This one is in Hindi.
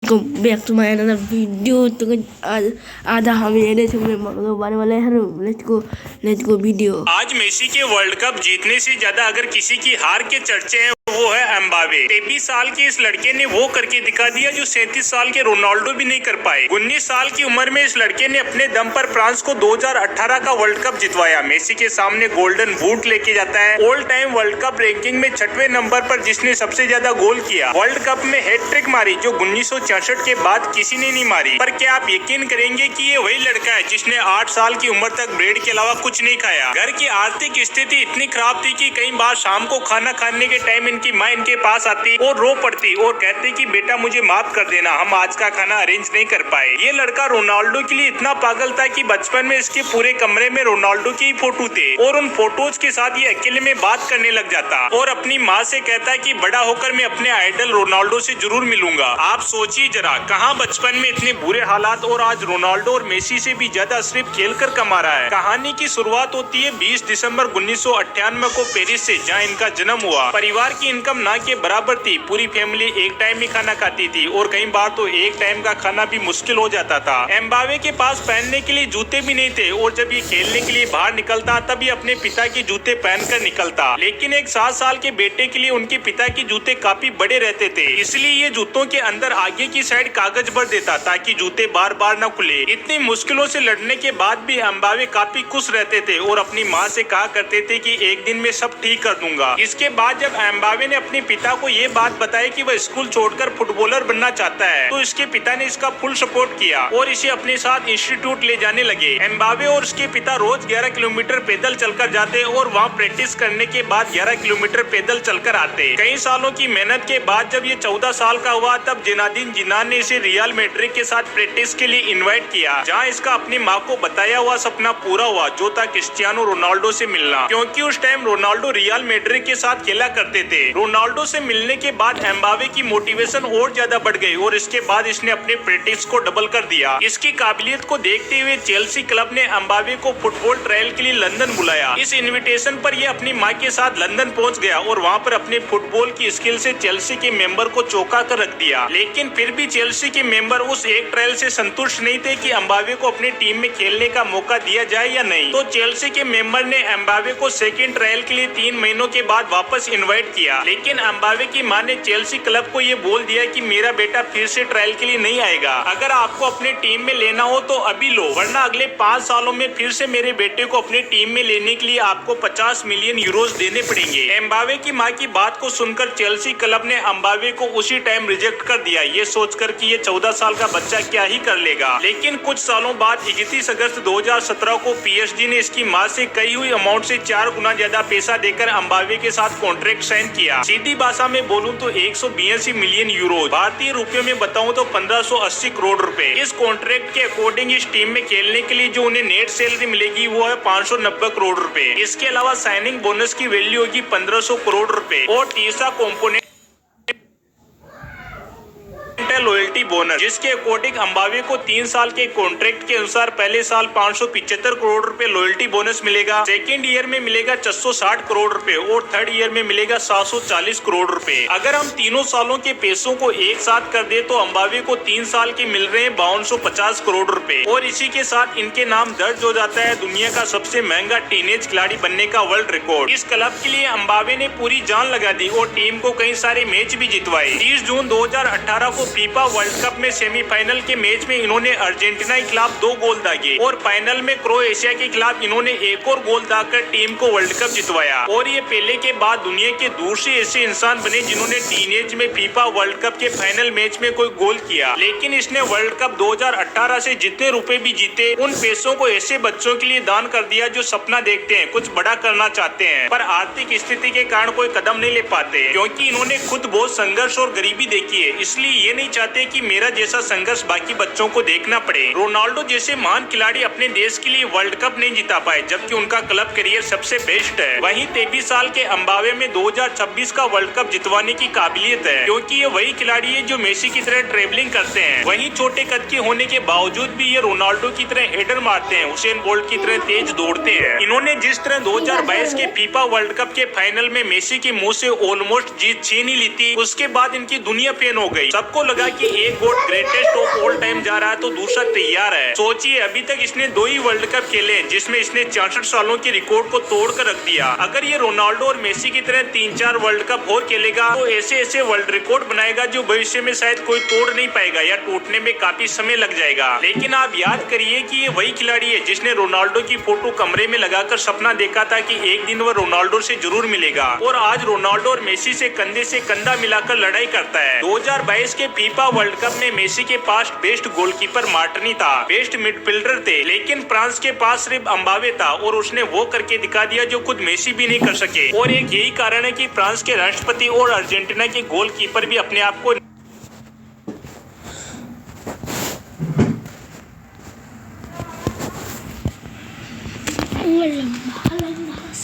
Welcome back to my another video. तो आज हम ये बनने वाले हैं। Let's go video. आज मेसी के वर्ल्ड कप जीतने से ज्यादा अगर किसी की हार के चर्चे हैं वो है एम्बावे। 23 साल के इस लड़के ने वो करके दिखा दिया जो 37 साल के रोनाल्डो भी नहीं कर पाए। 19 साल की उम्र में इस लड़के ने अपने दम पर फ्रांस को 2018 का वर्ल्ड कप जितवाया। मेसी के सामने गोल्डन बूट लेके जाता है। All time world cup ranking में 6वें नंबर पर जिसने सबसे ज्यादा गोल किया। वर्ल्ड कप में हैट्रिक मारी जो 1966 के बाद किसी ने नहीं मारी। पर क्या आप यकीन करेंगे कि ये वही लड़का है जिसने 8 साल की उम्र तक ब्रेड के अलावा कुछ नहीं खाया। घर की आर्थिक स्थिति इतनी खराब थी कि कई बार शाम को खाना खाने के टाइम इनकी माँ इनके पास आती और रो पड़ती और कहती कि बेटा मुझे माफ कर देना, हम आज का खाना अरेंज नहीं कर पाए। ये लड़का रोनाल्डो के लिए इतना पागल था कि बचपन में इसके पूरे कमरे में रोनाल्डो की फोटो थे और उन फोटोज के साथ ये अकेले में बात करने लग जाता और अपनी माँ से कहता है कि बड़ा होकर मैं अपने आइडल रोनाल्डो से जरूर मिलूंगा। आप सोचिए जरा, कहाँ बचपन में इतने बुरे हालात और आज रोनाल्डो और मेसी से भी ज्यादा सिर्फ खेल कर कमा रहा है। कहानी की शुरुआत होती है 20 दिसंबर 1998 को पेरिस से, जहाँ इनका जन्म हुआ। परिवार की इनकम ना के बराबर थी। पूरी फैमिली एक टाइम ही खाना खाती थी और कई बार तो एक टाइम का खाना भी मुश्किल हो जाता था। एम्बावे के पास पहनने के लिए जूते भी नहीं थे और जब ये खेलने के लिए बाहर निकलता तब ये अपने पिता के जूते पहनकर निकलता। लेकिन एक 7 साल के बेटे के लिए उनके पिता के जूते काफी बड़े रहते थे, इसलिए ये जूतों के अंदर आगे की साइड कागज भर देता ताकि जूते बार बार न खुले। इतनी मुश्किलों से लड़ने के बाद भी एम्बावे काफी खुश रहते थे और अपनी माँ से कहा करते थे कि एक दिन मैं सब ठीक कर दूंगा। इसके बाद जब एम्बावे ने अपने पिता को ये बात बताई कि वह स्कूल छोड़कर फुटबॉलर बनना चाहता है तो इसके पिता ने इसका फुल सपोर्ट किया और इसे अपने साथ इंस्टीट्यूट ले जाने लगे। एम्बावे और उसके पिता रोज 11 किलोमीटर पैदल चलकर जाते और वहाँ प्रैक्टिस करने के बाद 11 किलोमीटर पैदल चलकर आते। कई सालों की मेहनत के बाद जब ये 14 साल का हुआ तब जिनेदिन जिदान ने इसे रियल मैड्रिड के साथ प्रैक्टिस के लिए इन्वाइट किया, जहाँ इसका अपनी माँ को बताया हुआ सपना पूरा हुआ जो था क्रिस्टियानो रोनाल्डो से मिलना, क्योंकि उस टाइम रोनाल्डो रियल मैड्रिड के साथ खेला करते थे। रोनाल्डो से मिलने के बाद एम्बावे की मोटिवेशन और ज्यादा बढ़ गई और इसके बाद इसने अपने प्रैक्टिस को डबल कर दिया। इसकी काबिलियत को देखते हुए चेल्सी क्लब ने एम्बावे को फुटबॉल ट्रायल के लिए लंदन बुलाया। इस इनविटेशन पर यह अपनी माँ के साथ लंदन पहुंच गया और वहां पर अपने फुटबॉल की स्किल से चेल्सी के मेंबर को चौंका कर रख दिया। लेकिन फिर भी चेल्सी के मेंबर उस एक ट्रायल से संतुष्ट नहीं थे कि एम्बावे को अपने टीम में खेलने का मौका दिया जाए या नहीं। तो चेल्सी के मेंबर ने एम्बावे को सेकेंड ट्रायल के लिए 3 महीनों के बाद वापस इन्वाइट किया। लेकिन एम्बावे की माँ ने चेल्सी क्लब को ये बोल दिया कि मेरा बेटा फिर से ट्रायल के लिए नहीं आएगा। अगर आपको अपने टीम में लेना हो तो अभी लो, वरना अगले 5 सालों में फिर से मेरे बेटे को अपने टीम में लेने के लिए आपको 50 मिलियन यूरोज देने पड़ेंगे। एम्बावे की माँ की बात को सुनकर चेल्सी क्लब ने एम्बावे को उसी टाइम रिजेक्ट कर दिया, ये सोचकर कि ये 14 साल का बच्चा क्या ही कर लेगा। लेकिन कुछ सालों बाद 31 अगस्त 2017 को PSG ने इसकी माँ से कही हुई अमाउंट से 4 गुना ज्यादा पैसा देकर एम्बावे के साथ कॉन्ट्रैक्ट साइन किया। सीधी भाषा में बोलूं तो 182 मिलियन यूरो, भारतीय रुपयों में बताऊं तो 1580 करोड़ रुपए। इस कॉन्ट्रैक्ट के अकॉर्डिंग इस टीम में खेलने के लिए जो उन्हें नेट सैलरी मिलेगी वो है 590 करोड़ रुपए। इसके अलावा साइनिंग बोनस की वैल्यू होगी 1500 करोड़ रुपए और तीसरा कॉम्पोनेंट लॉयल्टी बोनस, जिसके अकॉर्डिंग एम्बावे को 3 साल के कॉन्ट्रैक्ट के अनुसार पहले साल 575 करोड़ रुपए लॉयल्टी बोनस मिलेगा, सेकेंड ईयर में मिलेगा 660 करोड़ रुपए और थर्ड ईयर में मिलेगा 740 करोड़ रुपए। अगर हम तीनों सालों के पैसों को एक साथ कर दे तो एम्बावे को 3 साल के मिल रहे हैं 5250 करोड़ रुपए और इसी के साथ इनके नाम दर्ज हो जाता है दुनिया का सबसे महंगा टीनेज खिलाड़ी बनने का वर्ल्ड रिकॉर्ड। इस क्लब के लिए एम्बावे ने पूरी जान लगा दी और टीम को कई सारे मैच भी जितवाए। 30 जून 2018 को फीफा वर्ल्ड कप में सेमीफाइनल के मैच में इन्होंने अर्जेंटीना के खिलाफ 2 गोल दागे और फाइनल में क्रोएशिया के खिलाफ इन्होंने एक और गोल दागकर टीम को वर्ल्ड कप जितवाया। और ये पहले के बाद दुनिया के दूसरे ऐसे इंसान बने जिन्होंने टीनेज में फीफा वर्ल्ड कप के फाइनल मैच में कोई गोल किया। लेकिन इसने वर्ल्ड कप 2018 से जितने रुपए भी जीते उन पैसों को ऐसे बच्चों के लिए दान कर दिया जो सपना देखते हैं, कुछ बड़ा करना चाहते हैं पर आर्थिक स्थिति के कारण कोई कदम नहीं ले पाते, क्योंकि इन्होंने खुद बहुत संघर्ष और गरीबी देखी है, इसलिए ये नहीं चाहते कि मेरा जैसा संघर्ष बाकी बच्चों को देखना पड़े। रोनाल्डो जैसे महान खिलाड़ी अपने देश के लिए वर्ल्ड कप नहीं जीता पाए जबकि उनका क्लब करियर सबसे बेस्ट है। वहीं 23 साल के एम्बावे में 2026 का वर्ल्ड कप जितवाने की काबिलियत है, क्योंकि ये वही खिलाड़ी है जो मेसी की तरह ट्रेवलिंग करते हैं। वहीं छोटे कद के होने के बावजूद भी ये रोनाल्डो की तरह हेडर मारते हैं, हुसैन बोल्ट की तरह तेज दौड़ते हैं। इन्होंने जिस तरह 2022 के फीफा वर्ल्ड कप के फाइनल में मेसी के मुंह से ऑलमोस्ट जीत छीन ही ली थी, उसके बाद इनकी दुनिया फैन हो गई। सबको लगा लगेगा कि एक गोट ग्रेटेस्ट ऑफ ऑल टाइम जा रहा है तो दूसरा तैयार है। सोचिए अभी तक इसने 2 ही वर्ल्ड कप खेले जिसमें इसने 64 सालों की रिकॉर्ड को तोड़ कर रख दिया। अगर ये रोनाल्डो और मेसी की तरह 3-4 वर्ल्ड कप और खेलेगा तो ऐसे ऐसे वर्ल्ड रिकॉर्ड बनाएगा जो भविष्य में शायद कोई तोड़ नहीं पाएगा या टूटने में काफी समय लग जाएगा। लेकिन आप याद करिए कि ये वही खिलाड़ी है जिसने रोनाल्डो की फोटो कमरे में लगाकर सपना देखा था कि एक दिन वह रोनाल्डो से जरूर मिलेगा और आज रोनाल्डो और मेसी से कंधा मिलाकर लड़ाई करता है। 2022 के फीफा वर्ल्ड कप में मेसी के पास बेस्ट गोलकीपर मार्टिनी था, बेस्ट मिडफील्डर थे, लेकिन फ्रांस के पास सिर्फ एम्बापे था और उसने वो करके दिखा दिया जो खुद मेसी भी नहीं कर सके। और एक यही कारण है कि फ्रांस के राष्ट्रपति और अर्जेंटीना के गोलकीपर भी अपने आप को